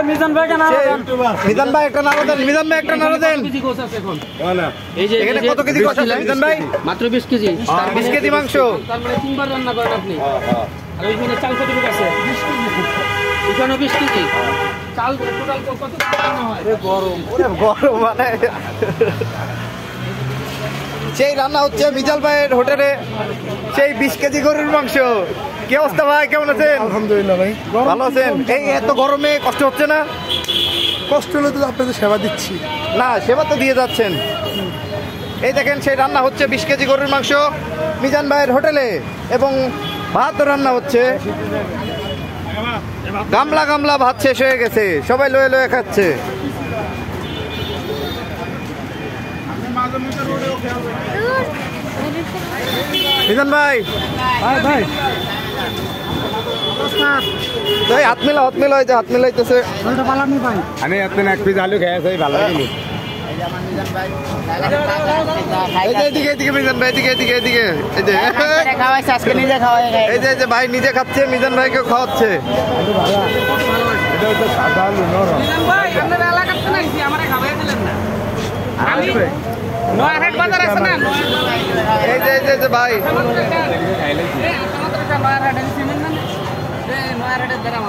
মিজান ভাই একটা নাড়া দেন। মিজান ভাই একটা নাড়া দেন। মিজান ভাই একটা নাড়া দেন। এই যে এখানে কত কেজি গোশ আছে মিজান ভাই? মাত্র 20 কেজি। 20 কেজি মাংস। তার মানে 3 বার রান্না করেন আপনি। আর ওইখানে চাল কত আছে? 20 কেজি। এখানে 20 কেজি। চাল টোটাল কত রান্না হয়? ওরে গরম মানে সেই রান্না হচ্ছে মিজান ভাইয়ের হোটেলে, সেই 20 কেজি গরুর মাংস। কি অবস্থা ভাই, কেমন আছেন? আলহামদুলিল্লাহ ভাই। ভালো আছেন? এই এত গরমে কষ্ট হচ্ছে না? কষ্ট হলে তো আপনাদের সেবা দিচ্ছি। না, সেবা তো দিয়ে যাচ্ছেন। এই দেখেন সেই রান্না হচ্ছে 20 কেজি গরুর মাংস মিজান ভাইয়ের হোটেলে, এবং ভাত রান্না হচ্ছে। গামলা গামলা ভাত শেষ হয়ে গেছে, সবাই লয়ে লয়ে খাচ্ছে। মিজান ভাই, ভাই ভাই হাত মিলা, হাত মিলা, এই যে হাত মিলাইতেছে। আমি আপনার এক পিস আলু খেয়ে যাই, ভালো লাগেনি। এই যে এদিকে এদিকে মিজান ভাই, এদিকে এদিকে এদিকে, এই যে এই যে এই যে ভাই নিজে খাচ্ছে, মিজান ভাইকে খাওয়াচ্ছে। এটা হচ্ছে সাদা আলু নরম। মিজান ভাই আপনার এলাকাতে নাইছি, আমারে খাওয়াই দিলেন না। আমি নয়ারহাট বাজার আছে না, এই যে এই যে ভাই নয়ারহাট চিনেন না? নয়ারহাটের দ্বারা